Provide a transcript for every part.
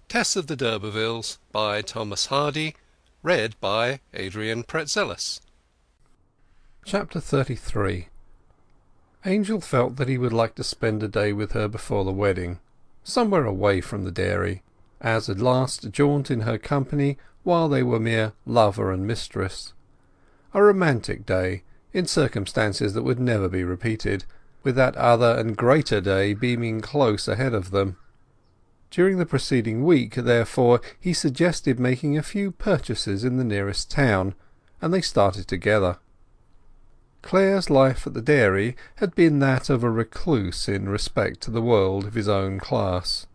Tess of the Durbeyfields by Thomas Hardy. Read by Adrian Pretzelis. Chapter 33. Angel felt that he would like to spend a day with her before the wedding, somewhere away from the dairy, as a last jaunt in her company while they were mere lover and mistress. A romantic day, in circumstances that would never be repeated, with that other and greater day beaming close ahead of them. During the preceding week, therefore, he suggested making a few purchases in the nearest town, and they started together. Clare's life at the dairy had been that of a recluse in respect to the world of his own class.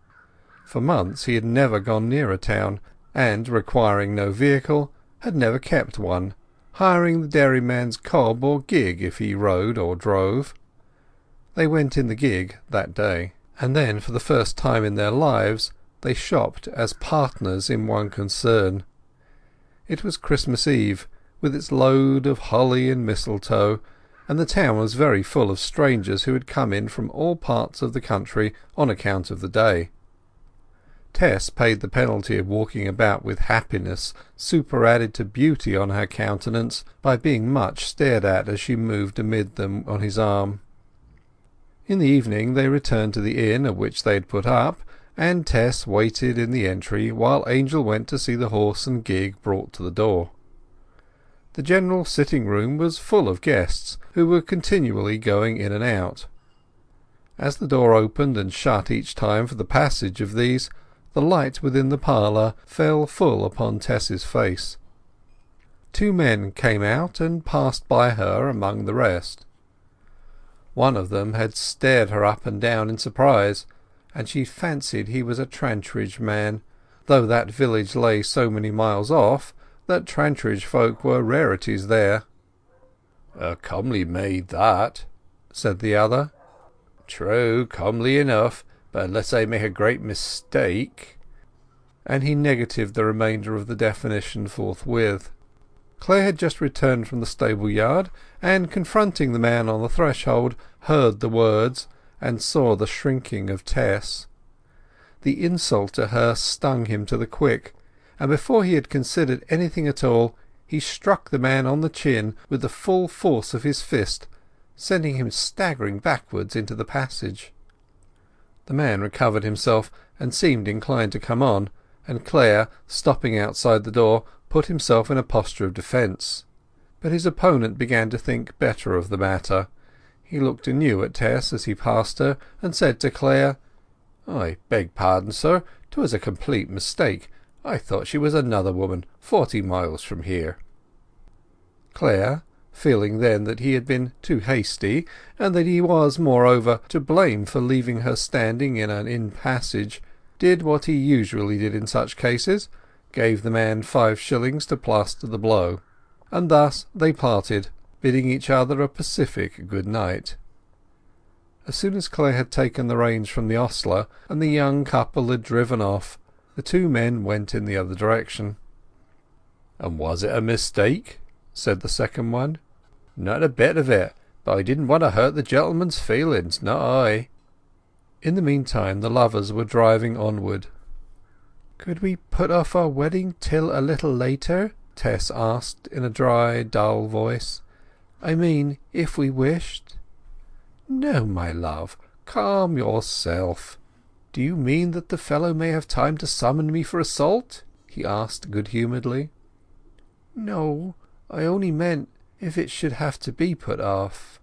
For months he had never gone near a town, and, requiring no vehicle, had never kept one, hiring the dairyman's cob or gig if he rode or drove. They went in the gig that day, and then for the first time in their lives they shopped as partners in one concern. It was Christmas Eve, with its load of holly and mistletoe, and the town was very full of strangers who had come in from all parts of the country on account of the day. Tess paid the penalty of walking about with happiness superadded to beauty on her countenance by being much stared at as she moved amid them on his arm. In the evening they returned to the inn at which they had put up, and Tess waited in the entry while Angel went to see the horse and gig brought to the door. The general sitting-room was full of guests, who were continually going in and out. As the door opened and shut each time for the passage of these, the light within the parlour fell full upon Tess's face. Two men came out and passed by her among the rest. One of them had stared her up and down in surprise, and she fancied he was a Trantridge man, though that village lay so many miles off that Trantridge folk were rarities there. "A comely maid that," said the other. "True, comely enough, but unless I make a great mistake—" and he negatived the remainder of the definition forthwith. Clare had just returned from the stable yard, and, confronting the man on the threshold, heard the words, and saw the shrinking of Tess. The insult to her stung him to the quick, and before he had considered anything at all, he struck the man on the chin with the full force of his fist, sending him staggering backwards into the passage. The man recovered himself, and seemed inclined to come on, and Clare, stopping outside the door, put himself in a posture of defence. But his opponent began to think better of the matter. He looked anew at Tess as he passed her, and said to Clare, "I beg pardon, sir, 'twas a complete mistake. I thought she was another woman 40 miles from here." Clare, feeling then that he had been too hasty, and that he was, moreover, to blame for leaving her standing in an inn passage, did what he usually did in such cases, gave the man 5 shillings to plaster the blow, and thus they parted, bidding each other a pacific good night. As soon as Clare had taken the reins from the ostler, and the young couple had driven off, the two men went in the other direction. "And was it a mistake?" said the second one. "Not a bit of it, but I didn't want to hurt the gentleman's feelings, not I." In the meantime the lovers were driving onward. "Could we put off our wedding till a little later?" Tess asked in a dry, dull voice. "I mean, if we wished." "No, my love, calm yourself. Do you mean that the fellow may have time to summon me for assault?" he asked good-humouredly. "No, I only meant if it should have to be put off."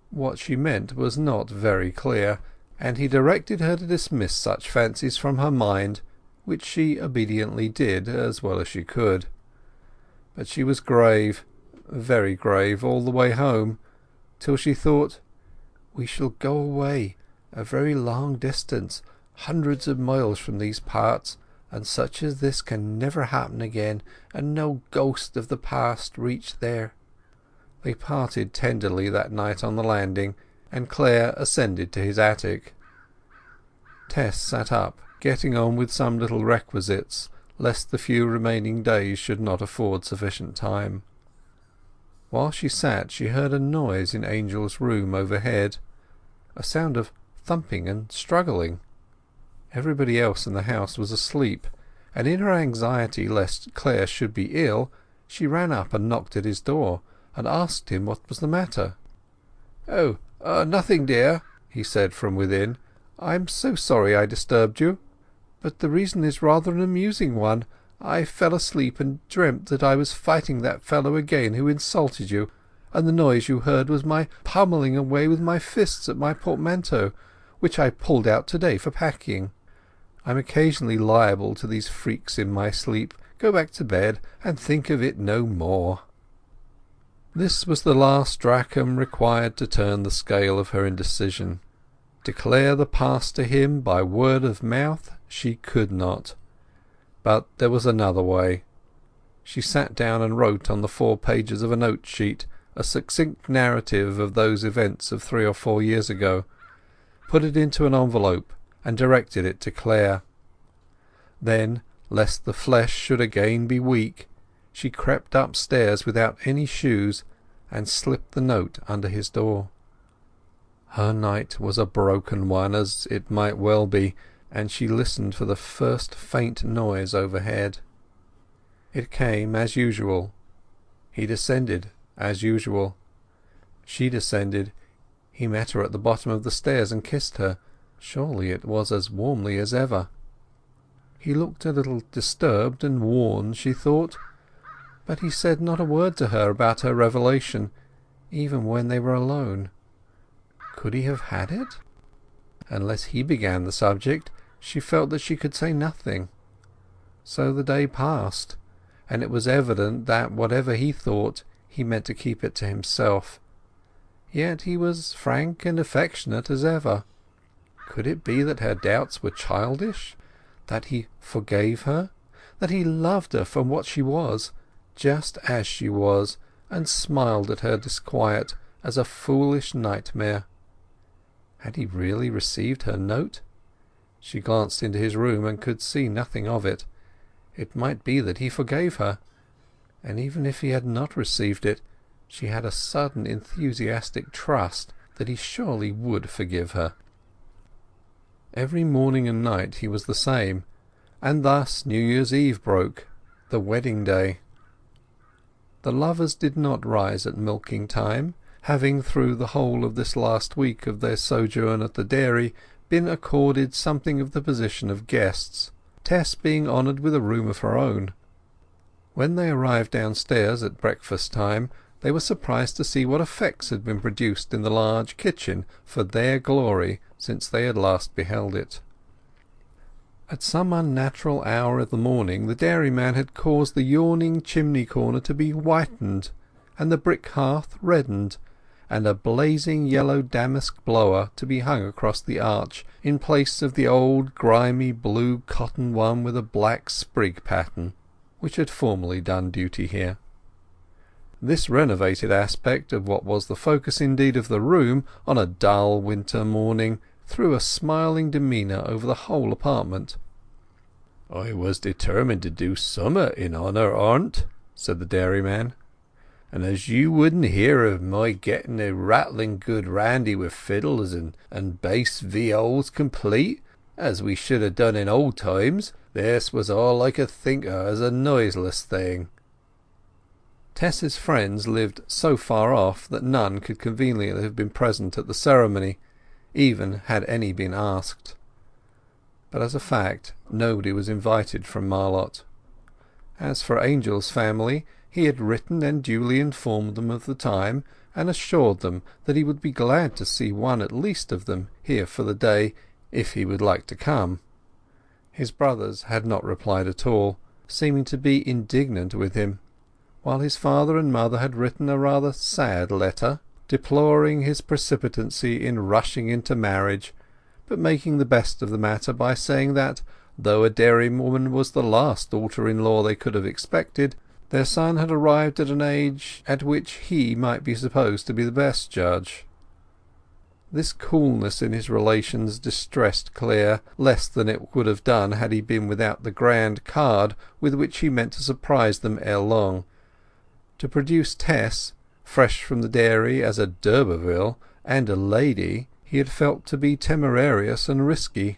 What she meant was not very clear, and he directed her to dismiss such fancies from her mind, which she obediently did as well as she could. But she was grave, very grave, all the way home, till she thought, "We shall go away a very long distance, hundreds of miles from these parts, and such as this can never happen again, and no ghost of the past reach there." They parted tenderly that night on the landing, and Clare ascended to his attic. Tess sat up, getting on with some little requisites, lest the few remaining days should not afford sufficient time. While she sat she heard a noise in Angel's room overhead, a sound of thumping and struggling. Everybody else in the house was asleep, and in her anxiety lest Clare should be ill, she ran up and knocked at his door, and asked him what was the matter. "Oh, nothing, dear," he said from within. "I'm so sorry I disturbed you. But the reason is rather an amusing one. I fell asleep and dreamt that I was fighting that fellow again who insulted you, and the noise you heard was my pummelling away with my fists at my portmanteau, which I pulled out to-day for packing. I'm occasionally liable to these freaks in my sleep. Go back to bed and think of it no more." This was the last drachm required to turn the scale of her indecision. Declare the past to him by word of mouth she could not. But there was another way. She sat down and wrote on the 4 pages of a note sheet a succinct narrative of those events of 3 or 4 years ago, put it into an envelope, and directed it to Clare. Then, lest the flesh should again be weak, she crept upstairs without any shoes and slipped the note under his door. Her night was a broken one, as it might well be, and she listened for the first faint noise overhead. It came as usual. He descended as usual. She descended. He met her at the bottom of the stairs and kissed her. Surely it was as warmly as ever. He looked a little disturbed and worn, she thought, but he said not a word to her about her revelation, even when they were alone. Could he have had it? Unless he began the subject, she felt that she could say nothing. So the day passed, and it was evident that whatever he thought, he meant to keep it to himself. Yet he was frank and affectionate as ever. Could it be that her doubts were childish? That he forgave her? That he loved her for what she was, just as she was, and smiled at her disquiet as a foolish nightmare? Had he really received her note? She glanced into his room and could see nothing of it. It might be that he forgave her, and even if he had not received it, she had a sudden enthusiastic trust that he surely would forgive her. Every morning and night he was the same, and thus New Year's Eve broke, the wedding day. The lovers did not rise at milking time, having through the whole of this last week of their sojourn at the dairy been accorded something of the position of guests, Tess being honoured with a room of her own. When they arrived downstairs at breakfast time, they were surprised to see what effects had been produced in the large kitchen for their glory since they had last beheld it. At some unnatural hour of the morning the dairyman had caused the yawning chimney corner to be whitened, and the brick hearth reddened, and a blazing yellow damask blower to be hung across the arch in place of the old grimy blue cotton one with a black sprig pattern, which had formerly done duty here. This renovated aspect of what was the focus indeed of the room on a dull winter morning threw a smiling demeanour over the whole apartment. "I was determined to do summat in honour on't," said the dairyman, "and as you wouldn't hear of my getting a rattling good randy with fiddles and bass viols complete, as we should have done in old times, this was all I could think of as a noiseless thing." Tess's friends lived so far off that none could conveniently have been present at the ceremony, even had any been asked. But as a fact nobody was invited from Marlott. As for Angel's family, he had written and duly informed them of the time, and assured them that he would be glad to see one at least of them here for the day, if he would like to come. His brothers had not replied at all, seeming to be indignant with him, while his father and mother had written a rather sad letter, deploring his precipitancy in rushing into marriage, but making the best of the matter by saying that, though a dairywoman was the last daughter-in-law they could have expected, their son had arrived at an age at which he might be supposed to be the best judge. This coolness in his relations distressed Clare less than it would have done had he been without the grand card with which he meant to surprise them ere long. To produce Tess, fresh from the dairy as a d'Urberville and a lady, he had felt to be temerarious and risky.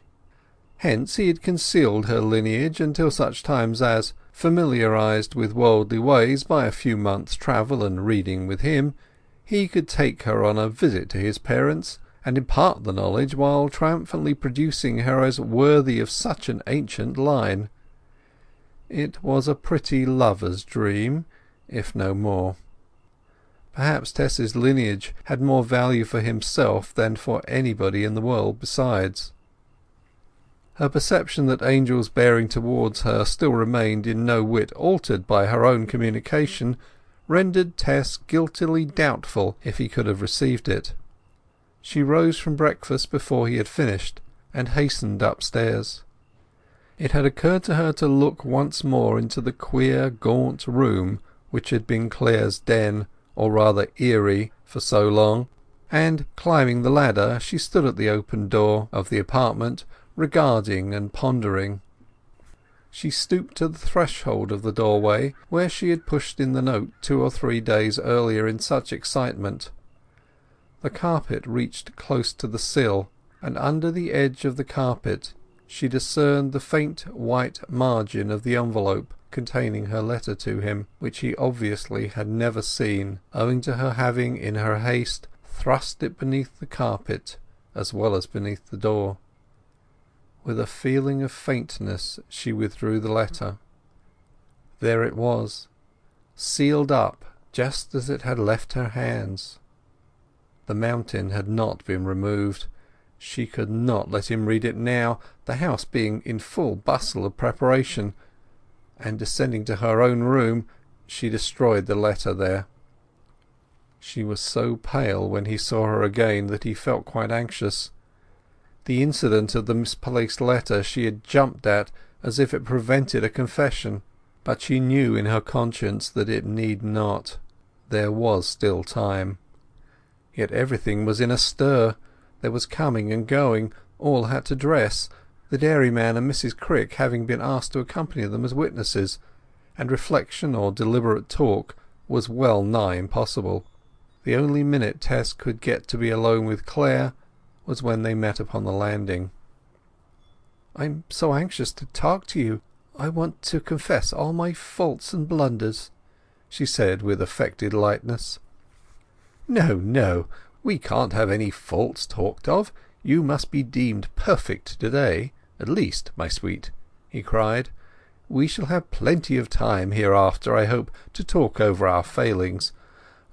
Hence he had concealed her lineage until such times as, familiarized with worldly ways by a few months' travel and reading with him, he could take her on a visit to his parents and impart the knowledge while triumphantly producing her as worthy of such an ancient line. It was a pretty lover's dream, if no more. Perhaps Tess's lineage had more value for himself than for anybody in the world besides. Her perception that Angel's bearing towards her still remained in no whit altered by her own communication rendered Tess guiltily doubtful if he could have received it. She rose from breakfast before he had finished, and hastened upstairs. It had occurred to her to look once more into the queer gaunt room which had been Clare's den, or rather eyrie, for so long, and climbing the ladder she stood at the open door of the apartment, regarding and pondering. She stooped to the threshold of the doorway, where she had pushed in the note 2 or 3 days earlier in such excitement. The carpet reached close to the sill, and under the edge of the carpet she discerned the faint white margin of the envelope containing her letter to him, which he obviously had never seen, owing to her having in her haste thrust it beneath the carpet as well as beneath the door. With a feeling of faintness she withdrew the letter. There it was, sealed up just as it had left her hands. The mountain had not been removed. She could not let him read it now, the house being in full bustle of preparation, and descending to her own room she destroyed the letter there. She was so pale when he saw her again that he felt quite anxious. The incident of the misplaced letter she had jumped at as if it prevented a confession, but she knew in her conscience that it need not. There was still time. Yet everything was in a stir. There was coming and going. All had to dress, the dairyman and Mrs Crick having been asked to accompany them as witnesses, and reflection or deliberate talk was well nigh impossible. The only minute Tess could get to be alone with Clare was when they met upon the landing. "I'm so anxious to talk to you. I want to confess all my faults and blunders," she said with affected lightness. "No, no, we can't have any faults talked of. You must be deemed perfect to-day, at least, my sweet," he cried. "We shall have plenty of time hereafter, I hope, to talk over our failings.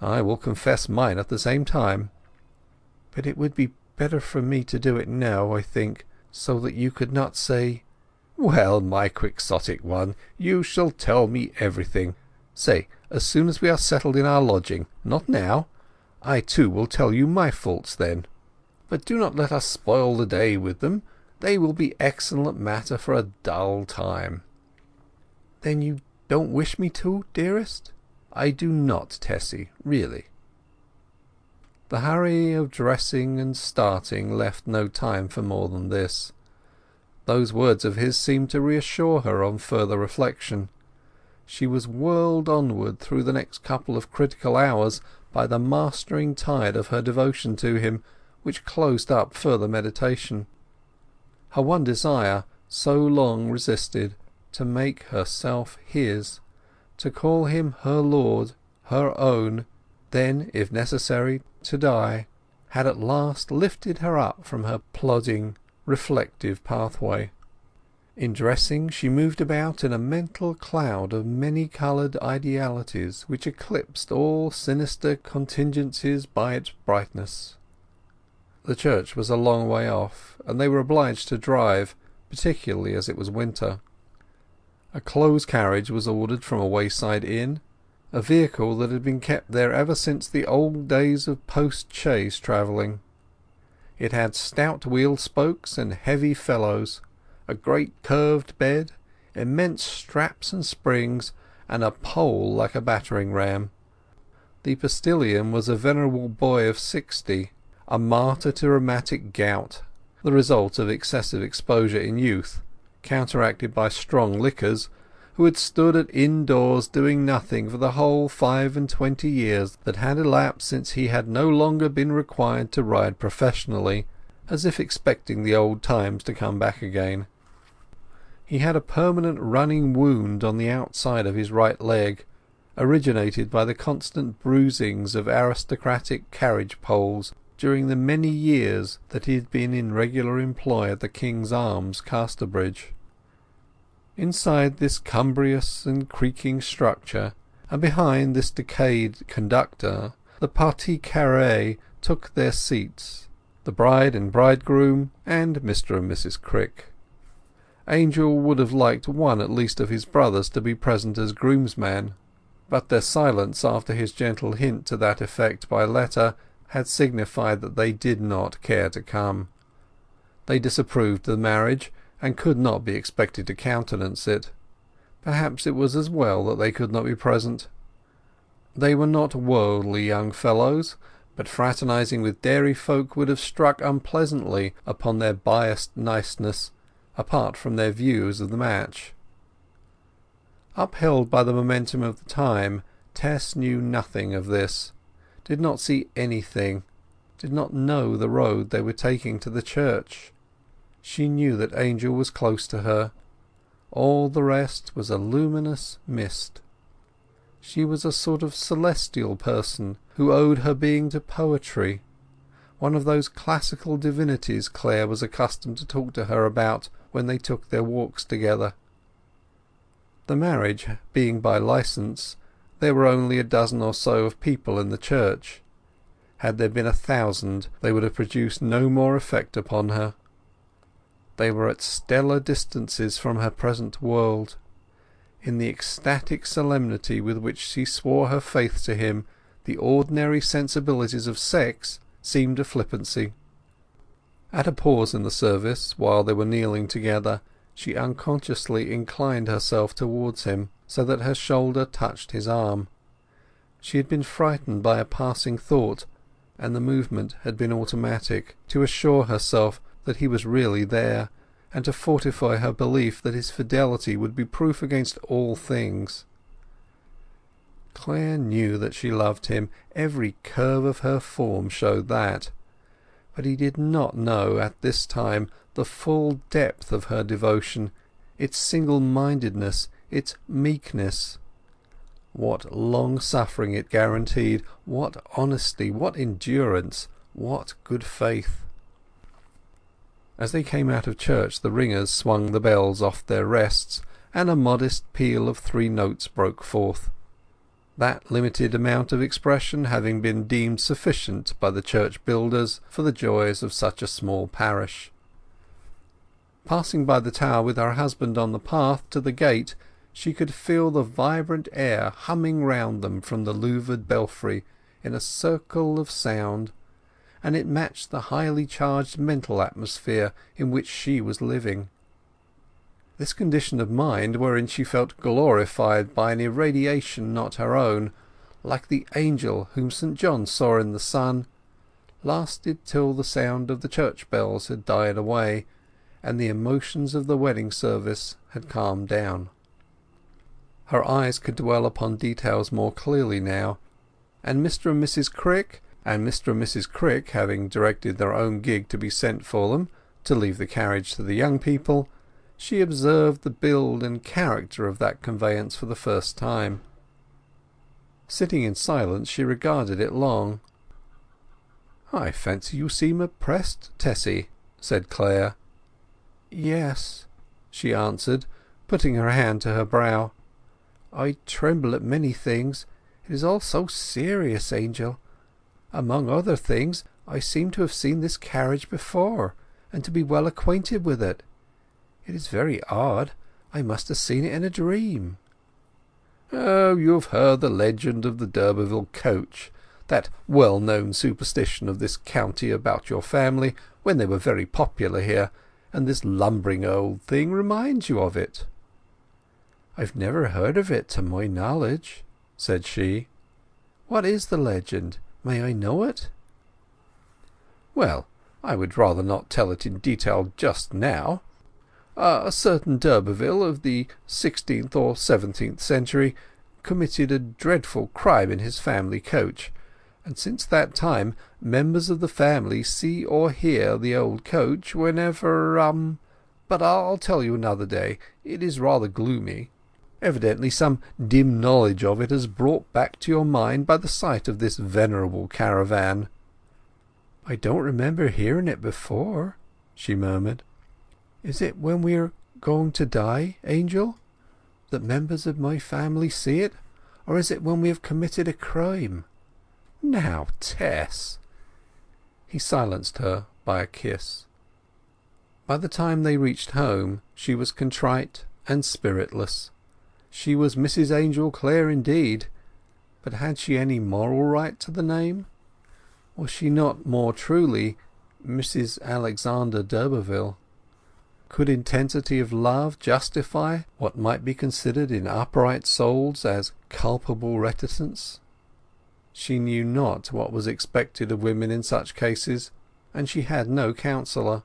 I will confess mine at the same time. But it would be better for me to do it now, I think, so that you could not say—" "Well, my quixotic one, you shall tell me everything. Say, as soon as we are settled in our lodging, not now. I too will tell you my faults then. But do not let us spoil the day with them. They will be excellent matter for a dull time." "Then you don't wish me to, dearest?" "I do not, Tessie, really." The hurry of dressing and starting left no time for more than this. Those words of his seemed to reassure her on further reflection. She was whirled onward through the next couple of critical hours by the mastering tide of her devotion to him, which closed up further meditation. Her one desire, so long resisted, to make herself his, to call him her lord, her own, then, if necessary, to die, had at last lifted her up from her plodding, reflective pathway. In dressing she moved about in a mental cloud of many-coloured idealities which eclipsed all sinister contingencies by its brightness. The church was a long way off, and they were obliged to drive, particularly as it was winter. A close carriage was ordered from a wayside inn, a vehicle that had been kept there ever since the old days of post-chaise travelling. It had stout wheel spokes and heavy felloes, a great curved bed, immense straps and springs, and a pole like a battering ram. The postilion was a venerable boy of 60, a martyr to rheumatic gout, the result of excessive exposure in youth, counteracted by strong liquors, who had stood at indoors doing nothing for the whole 25 years that had elapsed since he had no longer been required to ride professionally, as if expecting the old times to come back again. He had a permanent running wound on the outside of his right leg, originated by the constant bruisings of aristocratic carriage poles during the many years that he had been in regular employ at the King's Arms, Casterbridge. Inside this cumbrous and creaking structure, and behind this decayed conductor, the partie carrée took their seats, the bride and bridegroom and Mr. and Mrs. Crick. Angel would have liked one at least of his brothers to be present as groomsman, but their silence after his gentle hint to that effect by letter had signified that they did not care to come. They disapproved the marriage, and could not be expected to countenance it. Perhaps it was as well that they could not be present. They were not worldly young fellows, but fraternizing with dairy folk would have struck unpleasantly upon their biased niceness, apart from their views of the match. Upheld by the momentum of the time, Tess knew nothing of this, did not see anything, did not know the road they were taking to the church. She knew that Angel was close to her. All the rest was a luminous mist. She was a sort of celestial person who owed her being to poetry, one of those classical divinities Clare was accustomed to talk to her about when they took their walks together. The marriage being by licence, there were only a dozen or so of people in the church. Had there been 1,000, they would have produced no more effect upon her. They were at stellar distances from her present world. In the ecstatic solemnity with which she swore her faith to him, the ordinary sensibilities of sex seemed a flippancy. At a pause in the service, while they were kneeling together, she unconsciously inclined herself towards him, so that her shoulder touched his arm. She had been frightened by a passing thought, and the movement had been automatic, to assure herself that he was really there, and to fortify her belief that his fidelity would be proof against all things. Clare knew that she loved him. Every curve of her form showed that. But he did not know at this time the full depth of her devotion, its single-mindedness, its meekness. What long-suffering it guaranteed, what honesty, what endurance, what good faith. As they came out of church the ringers swung the bells off their rests, and a modest peal of 3 notes broke forth, that limited amount of expression having been deemed sufficient by the church builders for the joys of such a small parish. Passing by the tower with her husband on the path to the gate, she could feel the vibrant air humming round them from the louvered belfry in a circle of sound, and it matched the highly charged mental atmosphere in which she was living. This condition of mind, wherein she felt glorified by an irradiation not her own, like the angel whom St. John saw in the sun, lasted till the sound of the church bells had died away, and the emotions of the wedding service had calmed down. Her eyes could dwell upon details more clearly now, and Mr. and Mrs. Crick, having directed their own gig to be sent for them, to leave the carriage to the young people, she observed the build and character of that conveyance for the first time. Sitting in silence, she regarded it long. "I fancy you seem oppressed, Tessie," said Clare. "Yes," she answered, putting her hand to her brow. "I tremble at many things. It is all so serious, Angel. Among other things, I seem to have seen this carriage before, and to be well acquainted with it. It is very odd. I must have seen it in a dream." "Oh, you have heard the legend of the d'Urberville coach, that well-known superstition of this county about your family when they were very popular here, and this lumbering old thing reminds you of it." "I've never heard of it to my knowledge," said she. "What is the legend? May I know it?" "Well, I would rather not tell it in detail just now. A certain d'Urberville of the 16th or 17th century committed a dreadful crime in his family coach, and since that time members of the family see or hear the old coach whenever But I'll tell you another day. It is rather gloomy. Evidently some dim knowledge of it is brought back to your mind by the sight of this venerable caravan." "I don't remember hearing it before," she murmured. "Is it when we are going to die, Angel, that members of my family see it, or is it when we have committed a crime?" "Now, Tess!" He silenced her by a kiss. By the time they reached home she was contrite and spiritless. She was Mrs. Angel Clare indeed, but had she any moral right to the name? Was she not more truly Mrs. Alexander d'Urberville? Could intensity of love justify what might be considered in upright souls as culpable reticence? She knew not what was expected of women in such cases, and she had no counsellor.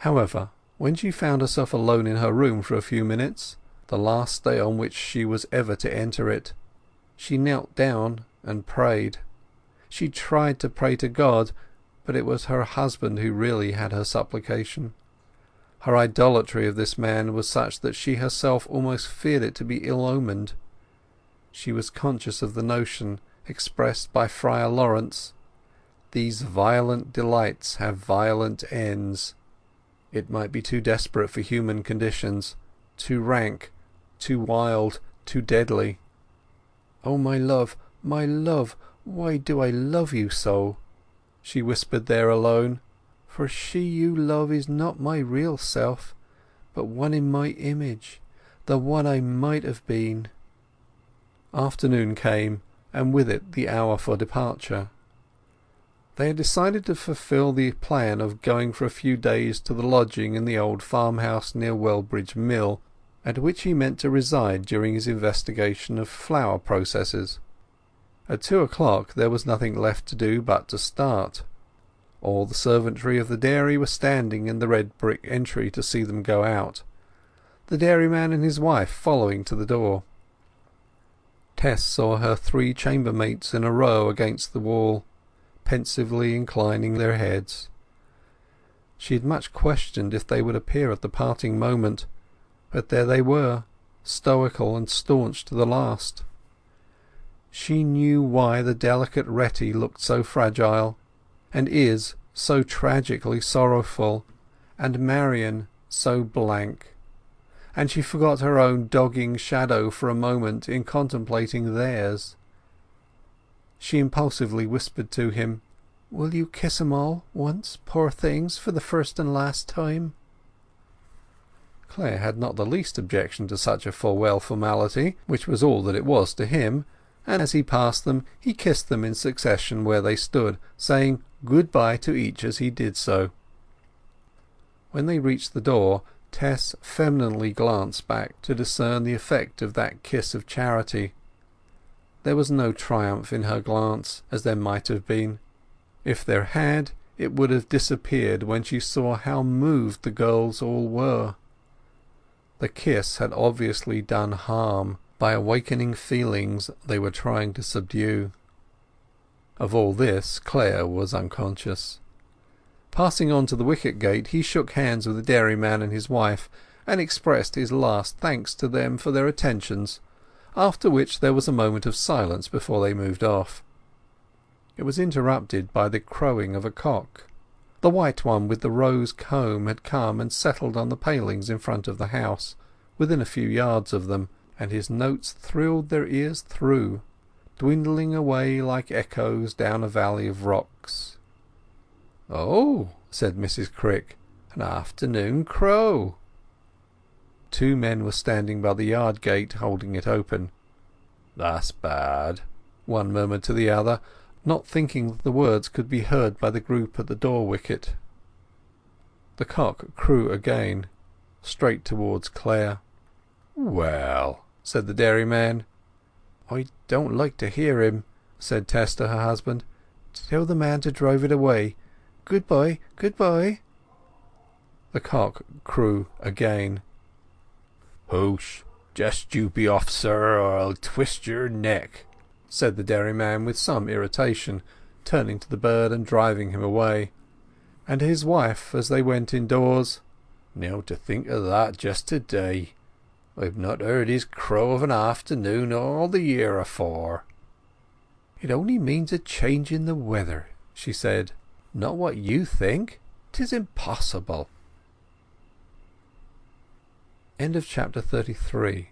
However, when she found herself alone in her room for a few minutes, the last day on which she was ever to enter it, she knelt down and prayed. She tried to pray to God, but it was her husband who really had her supplication. Her idolatry of this man was such that she herself almost feared it to be ill-omened. She was conscious of the notion, expressed by Friar Lawrence, "These violent delights have violent ends." It might be too desperate for human conditions, too rank, too wild, too deadly. "Oh, my love, why do I love you so?" she whispered there alone. "For she you love is not my real self, but one in my image, the one I might have been." Afternoon came, and with it the hour for departure. They had decided to fulfil the plan of going for a few days to the lodging in the old farmhouse near Wellbridge Mill, at which he meant to reside during his investigation of flour processes. At 2 o'clock there was nothing left to do but to start. All the servantry of the dairy were standing in the red brick entry to see them go out, the dairyman and his wife following to the door. Tess saw her 3 chambermaids in a row against the wall, pensively inclining their heads. She had much questioned if they would appear at the parting moment, but there they were, stoical and staunch to the last. She knew why the delicate Retty looked so fragile, and is so tragically sorrowful, and Marian so blank, and she forgot her own dogging shadow for a moment in contemplating theirs. She impulsively whispered to him, "Will you kiss 'em all, once, poor things, for the first and last time?" Clare had not the least objection to such a farewell formality, which was all that it was to him, and as he passed them he kissed them in succession where they stood, saying good-bye to each as he did so. When they reached the door, Tess femininely glanced back to discern the effect of that kiss of charity. There was no triumph in her glance, as there might have been. If there had, it would have disappeared when she saw how moved the girls all were. The kiss had obviously done harm by awakening feelings they were trying to subdue. Of all this Clare was unconscious. Passing on to the wicket-gate, he shook hands with the dairyman and his wife, and expressed his last thanks to them for their attentions, after which there was a moment of silence before they moved off. It was interrupted by the crowing of a cock. The white one with the rose comb had come and settled on the palings in front of the house, within a few yards of them, and his notes thrilled their ears through, dwindling away like echoes down a valley of rocks. "Oh," said Mrs. Crick, "an afternoon crow." 2 men were standing by the yard gate, holding it open. "That's bad," one murmured to the other, not thinking that the words could be heard by the group at the door wicket. The cock crew again, straight towards Clare. "Well," said the dairyman. "I don't like to hear him," said Tess to her husband. "Tell the man to drive it away. Goodbye, goodbye." The cock crew again. "Hoosh! Just you be off, sir, or I'll twist your neck," said the dairyman with some irritation, turning to the bird and driving him away. And to his wife as they went indoors, Now to think of that just to day! I've not heard his crow of an afternoon all the year afore." "It only means a change in the weather," she said. "Not what you think. 'Tis impossible." Chapter 34